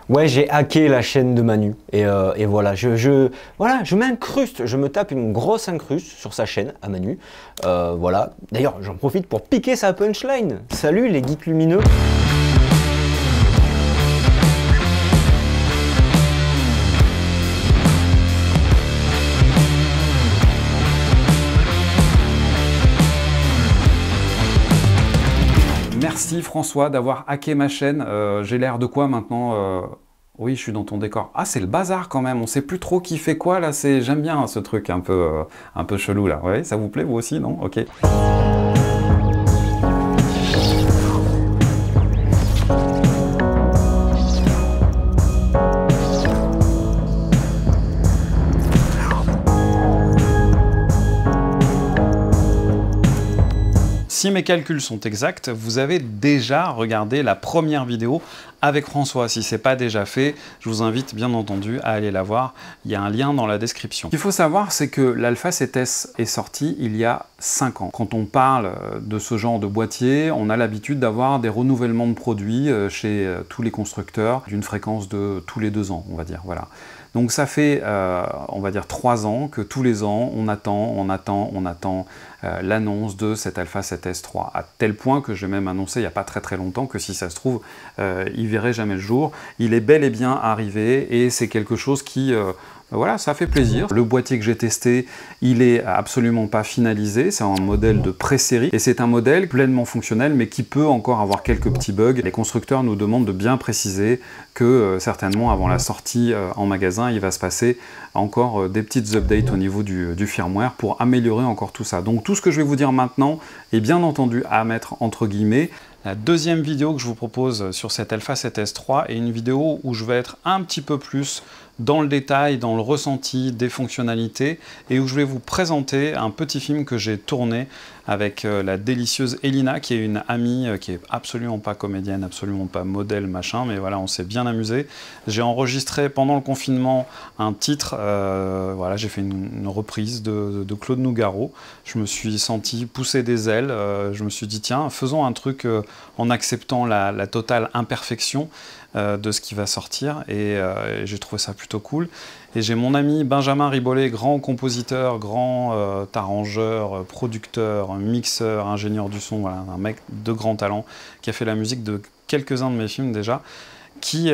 Ouais, j'ai hacké la chaîne de Manu et voilà, voilà, je m'incruste, je me tape une grosse incruste sur sa chaîne à Manu. Voilà. D'ailleurs, j'en profite pour piquer sa punchline. Salut les geeks lumineux. Merci François d'avoir hacké ma chaîne. J'ai l'air de quoi maintenant Oui, je suis dans ton décor. Ah, c'est le bazar quand même. On sait plus trop qui fait quoi là. J'aime bien ce truc un peu chelou là. Ouais, ça vous plaît vous aussi, non? Ok. Si mes calculs sont exacts, vous avez déjà regardé la première vidéo avec François. Si ce n'est pas déjà fait, je vous invite bien entendu à aller la voir. Il y a un lien dans la description. Ce qu'il faut savoir, c'est que l'Alpha 7S est sorti il y a 5 ans. Quand on parle de ce genre de boîtier, on a l'habitude d'avoir des renouvellements de produits chez tous les constructeurs d'une fréquence de tous les 2 ans, on va dire. Voilà. Donc ça fait, on va dire 3 ans que tous les ans, on attend l'annonce de cet Alpha 7S III, à tel point que j'ai même annoncé il n'y a pas très longtemps que si ça se trouve, il verrait jamais le jour. Il est bel et bien arrivé et c'est quelque chose qui... voilà, ça fait plaisir. Le boîtier que j'ai testé, il est absolument pas finalisé, c'est un modèle de pré-série et c'est un modèle pleinement fonctionnel mais qui peut encore avoir quelques petits bugs. Les constructeurs nous demandent de bien préciser que certainement avant la sortie en magasin, il va se passer encore des petites updates au niveau du firmware pour améliorer encore tout ça. Donc tout ce que je vais vous dire maintenant est bien entendu à mettre entre guillemets. La deuxième vidéo que je vous propose sur cet Alpha 7S III est une vidéo où je vais être un petit peu plus dans le détail, dans le ressenti des fonctionnalités et où je vais vous présenter un petit film que j'ai tourné avec la délicieuse Elina qui est une amie qui est absolument pas comédienne, absolument pas modèle machin, mais voilà, on s'est bien amusé. J'ai enregistré pendant le confinement un titre, voilà, j'ai fait une reprise de Claude Nougaro. Je me suis senti pousser des ailes, je me suis dit tiens, faisons un truc en acceptant la totale imperfection de ce qui va sortir et j'ai trouvé ça plutôt cool. Et j'ai mon ami Benjamin Ribollet, grand compositeur, grand arrangeur, producteur, mixeur, ingénieur du son, voilà, un mec de grand talent qui a fait la musique de quelques-uns de mes films déjà, qui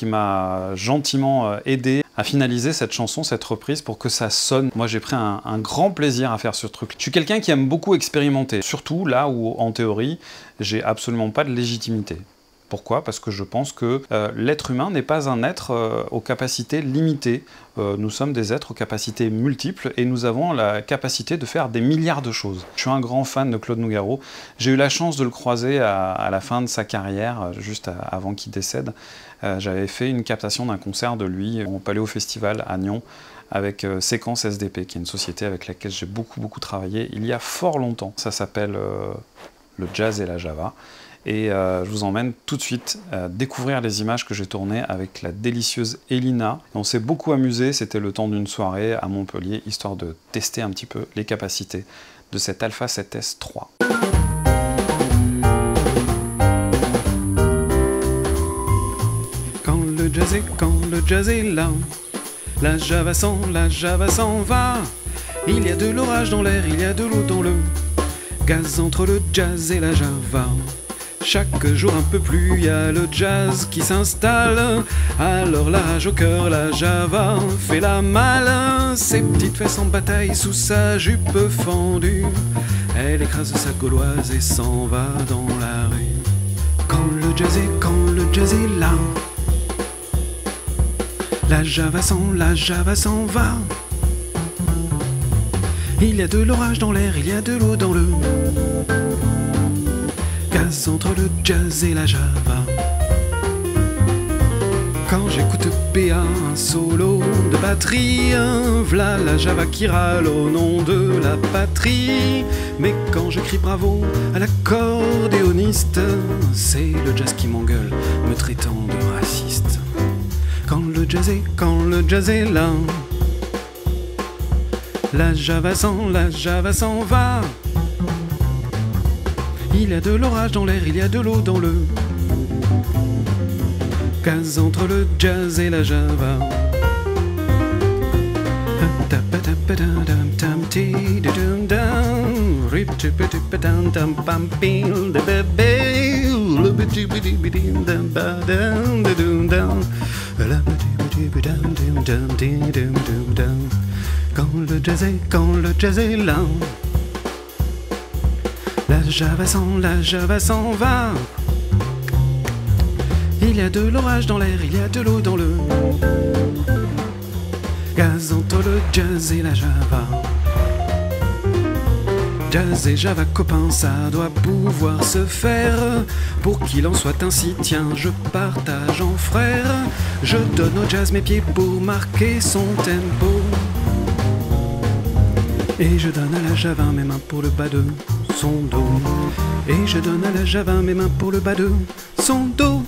m'a gentiment aidé à finaliser cette chanson, cette reprise pour que ça sonne. Moi j'ai pris un grand plaisir à faire ce truc. Je suis quelqu'un qui aime beaucoup expérimenter, surtout là où en théorie j'ai absolument pas de légitimité. Pourquoi? Parce que je pense que l'être humain n'est pas un être aux capacités limitées. Nous sommes des êtres aux capacités multiples et nous avons la capacité de faire des milliards de choses. Je suis un grand fan de Claude Nougaro. J'ai eu la chance de le croiser à la fin de sa carrière, juste avant qu'il décède. J'avais fait une captation d'un concert de lui au Paléo Festival à Nyon avec Séquence SDP, qui est une société avec laquelle j'ai beaucoup travaillé il y a fort longtemps. Ça s'appelle le jazz et la Java. Et je vous emmène tout de suite découvrir les images que j'ai tournées avec la délicieuse Elina. On s'est beaucoup amusé, c'était le temps d'une soirée à Montpellier, histoire de tester un petit peu les capacités de cet Alpha 7S III. Quand le jazz est là, la Java s'en va. Il y a de l'orage dans l'air, il y a de l'eau dans le gaz entre le jazz et la Java. Chaque jour un peu plus, il y a le jazz qui s'installe. Alors la rage au cœur, la Java fait la malle. Ses petites fesses en bataille sous sa jupe fendue. Elle écrase sa gauloise et s'en va dans la rue. Quand le jazz est là, la Java s'en va. Il y a de l'orage dans l'air, il y a de l'eau dans le gaz entre le jazz et la Java. Quand j'écoute PA, un solo de batterie, v'là la Java qui râle au nom de la patrie. Mais quand je crie bravo à l'accordéoniste, c'est le jazz qui m'engueule, me traitant de raciste. Quand le jazz est là, la Java s'en va. Il y a de l'orage dans l'air, il y a de l'eau dans le Gaz entre le jazz et la java. Quand le jazz est là, la java s'en va. Il y a de l'orage dans l'air, il y a de l'eau dans le gaz entre le jazz et la java. Jazz et java copains, ça doit pouvoir se faire. Pour qu'il en soit ainsi, tiens, je partage en frères. Je donne au jazz mes pieds pour marquer son tempo. Et je donne à la java mes mains pour le bas de son dos. Et je donne à la java mes mains pour le bas de son dos.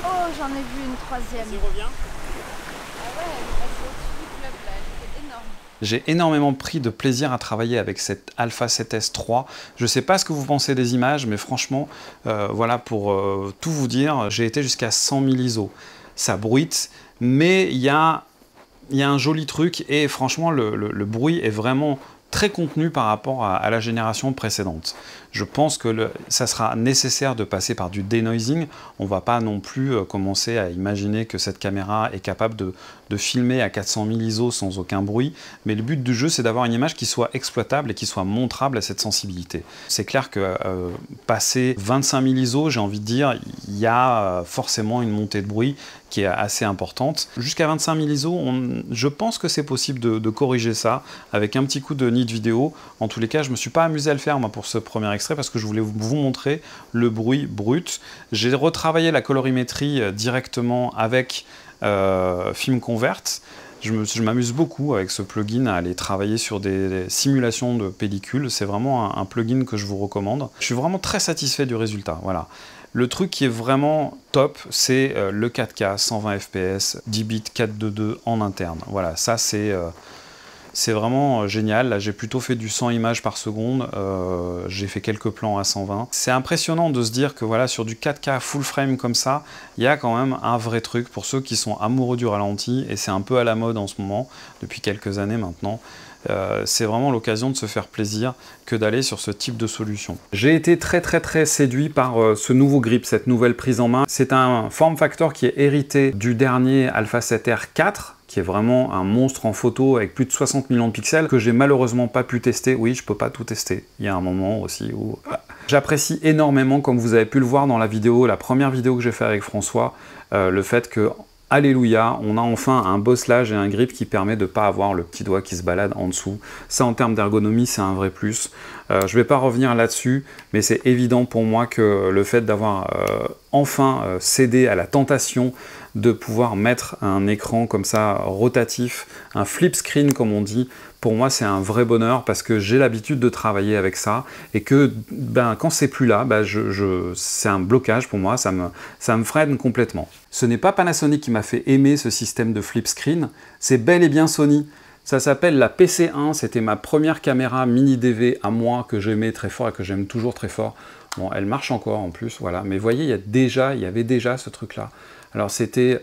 Oh, j'en ai vu une troisième. Vas-y, reviens. Ah ouais, elle est passée au-dessus du club là, elle était énorme. J'ai énormément pris de plaisir à travailler avec cette Alpha 7S III. Je ne sais pas ce que vous pensez des images, mais franchement, voilà, pour tout vous dire, j'ai été jusqu'à 100 000 ISO. Ça bruite, mais il y a un joli truc et franchement, le bruit est vraiment très contenu par rapport à la génération précédente. Je pense que ça sera nécessaire de passer par du denoising. On ne va pas non plus commencer à imaginer que cette caméra est capable de filmer à 400 000 ISO sans aucun bruit. Mais le but du jeu, c'est d'avoir une image qui soit exploitable et qui soit montrable à cette sensibilité. C'est clair que passer 25 000 ISO, j'ai envie de dire, il y a forcément une montée de bruit qui est assez importante. Jusqu'à 25 000 ISO, je pense que c'est possible de corriger ça avec un petit coup de nid vidéo. En tous les cas, je ne me suis pas amusé à le faire moi, pour ce premier extrait parce que je voulais vous montrer le bruit brut. J'ai retravaillé la colorimétrie directement avec Film Convert. Je m'amuse beaucoup avec ce plugin à aller travailler sur des simulations de pellicules. C'est vraiment un plugin que je vous recommande. Je suis vraiment très satisfait du résultat. Voilà. Le truc qui est vraiment top, c'est le 4K, 120 fps, 10 bits 422 en interne. Voilà, ça c'est vraiment génial. Là, j'ai plutôt fait du 100 images par seconde. J'ai fait quelques plans à 120. C'est impressionnant de se dire que voilà, sur du 4K full frame comme ça, il y a quand même un vrai truc pour ceux qui sont amoureux du ralenti. Et c'est un peu à la mode en ce moment, depuis quelques années maintenant. C'est vraiment l'occasion de se faire plaisir que d'aller sur ce type de solution. J'ai été très séduit par ce nouveau grip, cette nouvelle prise en main. C'est un form factor qui est hérité du dernier Alpha 7R 4, qui est vraiment un monstre en photo avec plus de 60 millions de pixels, que j'ai malheureusement pas pu tester. Oui, je peux pas tout tester. Il y a un moment aussi où... J'apprécie énormément, comme vous avez pu le voir dans la vidéo, la première vidéo que j'ai fait avec François, le fait que alléluia, on a enfin un bosselage et un grip qui permet de ne pas avoir le petit doigt qui se balade en dessous. Ça, en termes d'ergonomie, c'est un vrai plus. Je ne vais pas revenir là-dessus, mais c'est évident pour moi que le fait d'avoir enfin cédé à la tentation de pouvoir mettre un écran comme ça rotatif, un flip screen comme on dit, pour moi c'est un vrai bonheur parce que j'ai l'habitude de travailler avec ça et que quand c'est plus là, c'est un blocage pour moi, ça me freine complètement. Ce n'est pas Panasonic qui m'a fait aimer ce système de flip screen, c'est bel et bien Sony. Ça s'appelle la PC1, c'était ma première caméra mini DV à moi que j'aimais très fort et que j'aime toujours très fort. Bon, elle marche encore en plus, voilà. Mais vous voyez, il y avait déjà ce truc-là. Alors c'était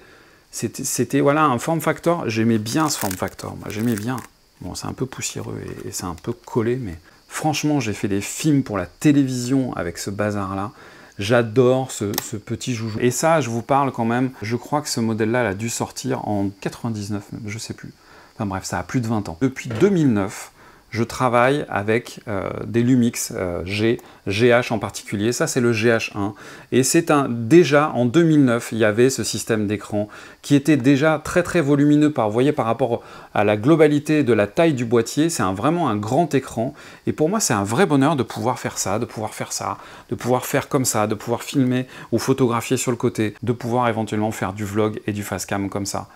voilà, un form factor, j'aimais bien ce form factor, moi j'aimais bien. Bon, c'est un peu poussiéreux et c'est un peu collé, mais franchement, j'ai fait des films pour la télévision avec ce bazar-là. J'adore ce petit joujou. Et ça, je vous parle quand même, je crois que ce modèle-là a dû sortir en 99, je sais plus. Enfin bref, ça a plus de 20 ans. Depuis 2009, je travaille avec des Lumix G, GH en particulier. Ça, c'est le GH1. Et c'est déjà en 2009, il y avait ce système d'écran qui était déjà très volumineux vous voyez, par rapport à la globalité de la taille du boîtier. C'est vraiment un grand écran. Et pour moi, c'est un vrai bonheur de pouvoir faire ça, de pouvoir faire comme ça, de pouvoir filmer ou photographier sur le côté, de pouvoir éventuellement faire du vlog et du facecam comme ça.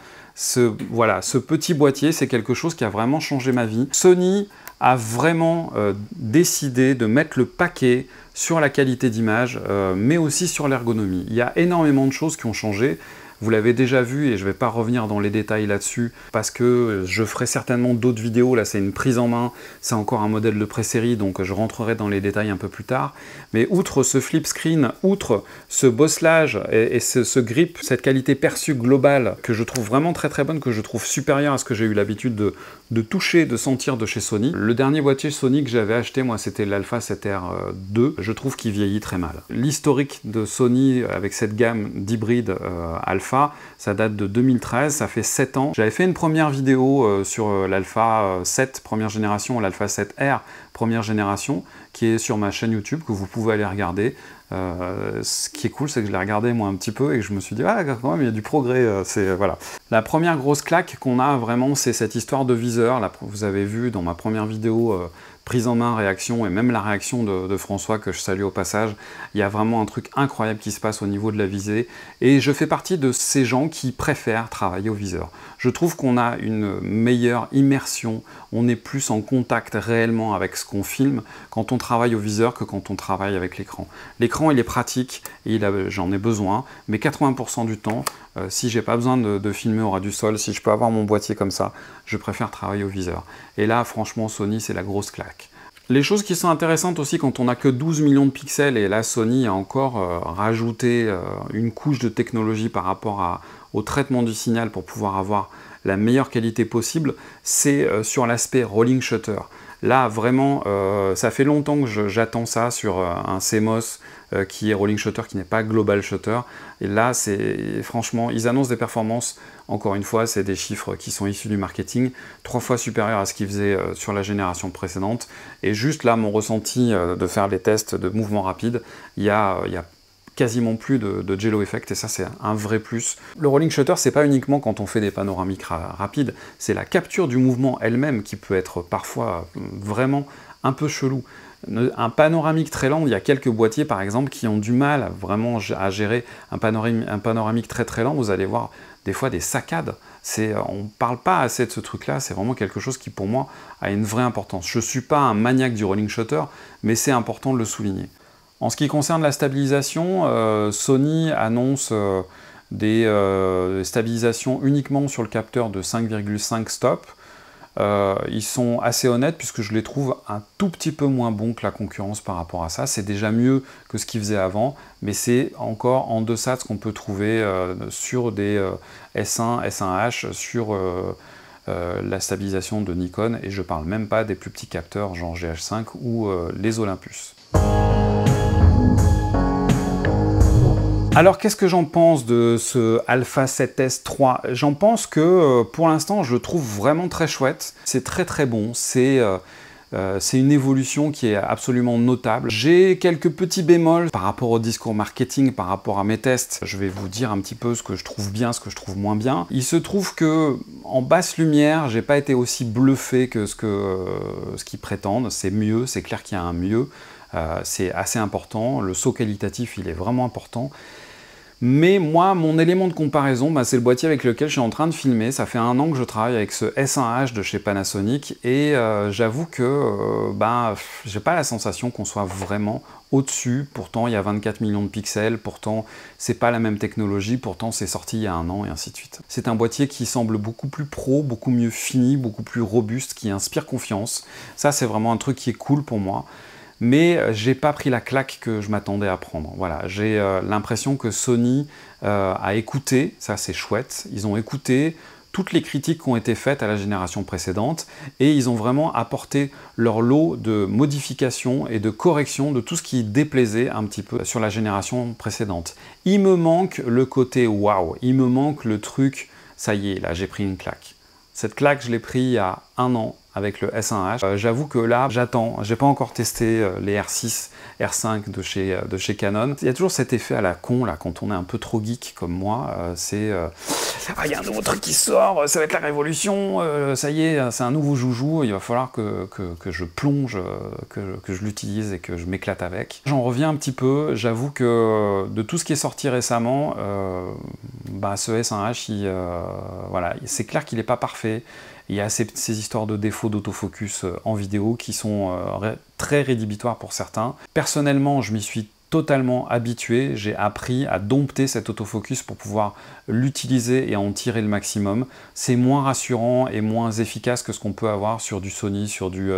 Voilà, ce petit boîtier, c'est quelque chose qui a vraiment changé ma vie. Sony a vraiment décidé de mettre le paquet sur la qualité d'image, mais aussi sur l'ergonomie. Il y a énormément de choses qui ont changé. Vous l'avez déjà vu et je ne vais pas revenir dans les détails là-dessus parce que je ferai certainement d'autres vidéos. Là, c'est une prise en main, c'est encore un modèle de pré-série, donc je rentrerai dans les détails un peu plus tard. Mais outre ce flip screen, outre ce bosselage et ce grip, cette qualité perçue globale que je trouve vraiment très très bonne, que je trouve supérieure à ce que j'ai eu l'habitude de toucher, de sentir de chez Sony. Le dernier boîtier Sony que j'avais acheté, moi, c'était l'Alpha 7R2. Je trouve qu'il vieillit très mal. L'historique de Sony avec cette gamme d'hybrides Alpha, ça date de 2013, ça fait 7 ans. J'avais fait une première vidéo sur l'Alpha 7 première génération, l'Alpha 7R première génération, qui est sur ma chaîne YouTube, que vous pouvez aller regarder. Ce qui est cool, c'est que je l'ai regardé moi un petit peu et que je me suis dit, ah quand même, il y a du progrès. Voilà. La première grosse claque qu'on a vraiment, c'est cette histoire de viseur. Là, vous avez vu dans ma première vidéo, prise en main, réaction, et même la réaction de François, que je salue au passage, il y a vraiment un truc incroyable qui se passe au niveau de la visée. Et je fais partie de ces gens qui préfèrent travailler au viseur. Je trouve qu'on a une meilleure immersion, on est plus en contact réellement avec ce qu'on filme quand on travaille au viseur que quand on travaille avec l'écran. L'écran, il est pratique, et j'en ai besoin, mais 80% du temps, si j'ai pas besoin de filmer au ras du sol, si je peux avoir mon boîtier comme ça, je préfère travailler au viseur. Et là, franchement, Sony, c'est la grosse claque. Les choses qui sont intéressantes aussi quand on n'a que 12 millions de pixels, et là Sony a encore rajouté une couche de technologie par rapport au traitement du signal pour pouvoir avoir la meilleure qualité possible, c'est sur l'aspect rolling shutter. Là, vraiment, ça fait longtemps que j'attends ça sur un CMOS qui est rolling shutter, qui n'est pas global shutter. Et là, franchement, ils annoncent des performances, encore une fois, c'est des chiffres qui sont issus du marketing, 3 fois supérieurs à ce qu'ils faisaient sur la génération précédente. Et juste là, mon ressenti de faire les tests de mouvement rapide, il y a quasiment plus de jello effect, et ça c'est un vrai plus. Le rolling shutter, c'est pas uniquement quand on fait des panoramiques rapides, c'est la capture du mouvement elle-même qui peut être parfois vraiment un peu chelou. Un panoramique très lent, il y a quelques boîtiers par exemple qui ont du mal vraiment à gérer un panoramique très très lent. Vous allez voir des fois des saccades. On ne parle pas assez de ce truc-là, c'est vraiment quelque chose qui pour moi a une vraie importance. Je ne suis pas un maniaque du rolling shutter, mais c'est important de le souligner. En ce qui concerne la stabilisation, Sony annonce des stabilisations uniquement sur le capteur de 5,5 stop. Ils sont assez honnêtes puisque je les trouve un tout petit peu moins bons que la concurrence par rapport à ça. C'est déjà mieux que ce qu'ils faisaient avant, mais c'est encore en deçà de ce qu'on peut trouver sur des S1, S1H, sur la stabilisation de Nikon, et je parle même pas des plus petits capteurs genre GH5 ou les Olympus. Alors qu'est-ce que j'en pense de ce Alpha 7S III? J'en pense que pour l'instant je le trouve vraiment très chouette, c'est très très bon, c'est une évolution qui est absolument notable. J'ai quelques petits bémols par rapport au discours marketing, par rapport à mes tests. Je vais vous dire un petit peu ce que je trouve bien, ce que je trouve moins bien. Il se trouve que en basse lumière, j'ai pas été aussi bluffé que ce qu'ils prétendent. C'est mieux, c'est clair qu'il y a un mieux. C'est assez important. Le saut qualitatif, il est vraiment important. Mais moi, mon élément de comparaison, c'est le boîtier avec lequel je suis en train de filmer. Ça fait 1 an que je travaille avec ce S1H de chez Panasonic, et j'avoue que j'ai pas la sensation qu'on soit vraiment au-dessus. Pourtant, il y a 24 millions de pixels, pourtant, c'est pas la même technologie, pourtant, c'est sorti il y a 1 an, et ainsi de suite. C'est un boîtier qui semble beaucoup plus pro, beaucoup mieux fini, beaucoup plus robuste, qui inspire confiance. Ça, c'est vraiment un truc qui est cool pour moi. Mais j'ai pas pris la claque que je m'attendais à prendre. Voilà, j'ai l'impression que Sony a écouté, ça c'est chouette, ils ont écouté toutes les critiques qui ont été faites à la génération précédente, et ils ont vraiment apporté leur lot de modifications et de corrections de tout ce qui déplaisait un petit peu sur la génération précédente. Il me manque le côté waouh, il me manque le truc, ça y est, là j'ai pris une claque. Cette claque, je l'ai pris il y a 1 an avec le S1H. J'avoue que là, j'attends. J'ai pas encore testé les R6, R5 de chez Canon. Il y a toujours cet effet à la con, là, quand on est un peu trop geek comme moi. Ah, il y a un nouveau truc qui sort, ça va être la révolution, ça y est, c'est un nouveau joujou, il va falloir que je plonge, que je l'utilise et que je m'éclate avec. J'en reviens un petit peu, j'avoue que de tout ce qui est sorti récemment, ce S1H, voilà, c'est clair qu'il n'est pas parfait. Il y a ces histoires de défauts d'autofocus en vidéo qui sont très rédhibitoires pour certains. Personnellement, je m'y suis totalement habitué, j'ai appris à dompter cet autofocus pour pouvoir l'utiliser et en tirer le maximum. C'est moins rassurant et moins efficace que ce qu'on peut avoir sur du Sony, sur du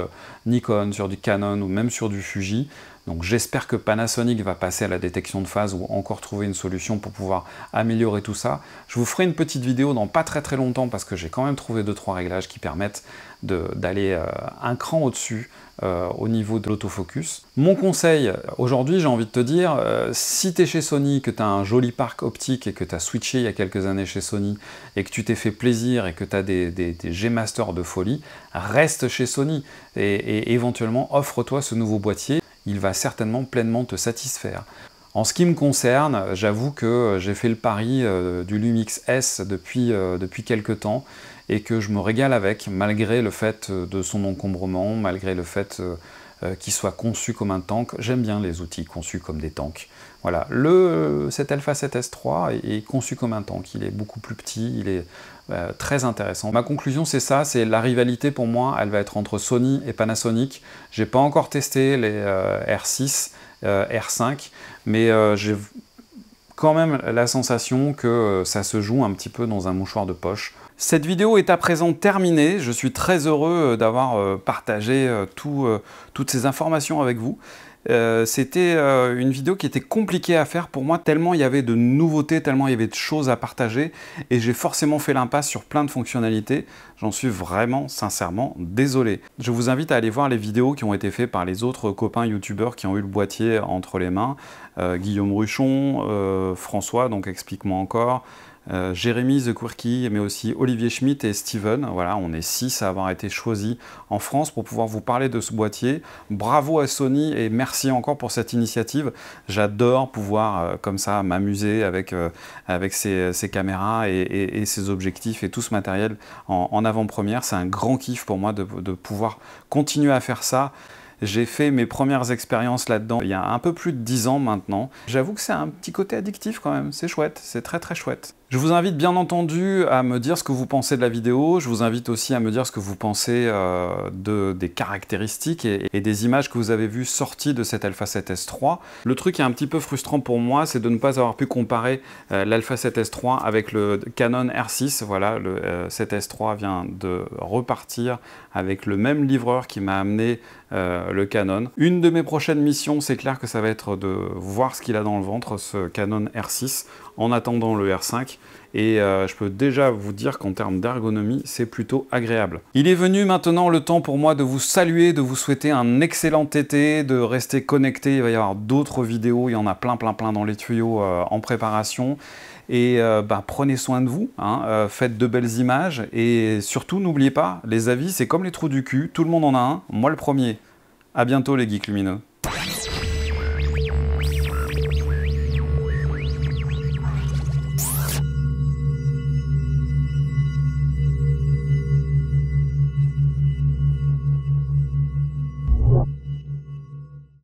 Nikon, sur du Canon ou même sur du Fuji. Donc j'espère que Panasonic va passer à la détection de phase ou encore trouver une solution pour pouvoir améliorer tout ça. Je vous ferai une petite vidéo dans pas très longtemps parce que j'ai quand même trouvé 2-3 réglages qui permettent d'aller un cran au-dessus au niveau de l'autofocus. Mon conseil, aujourd'hui, j'ai envie de te dire, si tu es chez Sony, que tu as un joli parc optique et que tu as switché il y a quelques années chez Sony et que tu t'es fait plaisir et que tu as des G-Master de folie, reste chez Sony et éventuellement offre-toi ce nouveau boîtier. Il va certainement pleinement te satisfaire. En ce qui me concerne, j'avoue que j'ai fait le pari du Lumix S depuis quelques temps et que je me régale avec, malgré le fait de son encombrement, malgré le fait qu'il soit conçu comme un tank. J'aime bien les outils conçus comme des tanks. Voilà, cet Alpha 7S3 est conçu comme un tank. Il est beaucoup plus petit, il est très intéressant. Ma conclusion, c'est ça, c'est la rivalité pour moi, elle va être entre Sony et Panasonic. J'ai pas encore testé les R6, R5, mais j'ai quand même la sensation que ça se joue un petit peu dans un mouchoir de poche. Cette vidéo est à présent terminée. Je suis très heureux d'avoir partagé toutes ces informations avec vous. C'était une vidéo qui était compliquée à faire pour moi, tellement il y avait de nouveautés, tellement il y avait de choses à partager, et j'ai forcément fait l'impasse sur plein de fonctionnalités. J'en suis vraiment, sincèrement, désolé. Je vous invite à aller voir les vidéos qui ont été faites par les autres copains youtubeurs qui ont eu le boîtier entre les mains. Guillaume Ruchon, François, donc explique-moi encore, Jérémy The Quirky, mais aussi Olivier Schmitt et Steven. Voilà, on est 6 à avoir été choisis en France pour pouvoir vous parler de ce boîtier. Bravo à Sony et merci encore pour cette initiative. J'adore pouvoir comme ça m'amuser avec ces caméras et ces objectifs et tout ce matériel en avant-première. C'est un grand kiff pour moi de pouvoir continuer à faire ça. J'ai fait mes premières expériences là-dedans il y a un peu plus de 10 ans maintenant. J'avoue que c'est un petit côté addictif quand même, c'est chouette, c'est très chouette. Je vous invite bien entendu à me dire ce que vous pensez de la vidéo, je vous invite aussi à me dire ce que vous pensez des caractéristiques et des images que vous avez vues sorties de cet Alpha 7S III. Le truc qui est un petit peu frustrant pour moi, c'est de ne pas avoir pu comparer l'Alpha 7S III avec le Canon R6. Voilà, le 7S III vient de repartir avec le même livreur qui m'a amené le Canon. Une de mes prochaines missions, c'est clair que ça va être de voir ce qu'il a dans le ventre, ce Canon R6, en attendant le R5. Et je peux déjà vous dire qu'en termes d'ergonomie, c'est plutôt agréable. Il est venu maintenant le temps pour moi de vous saluer, de vous souhaiter un excellent été, de rester connecté. Il va y avoir d'autres vidéos, il y en a plein dans les tuyaux en préparation. Et prenez soin de vous, hein, faites de belles images et surtout n'oubliez pas, les avis c'est comme les trous du cul, tout le monde en a un, moi le premier. À bientôt les geeks lumineux.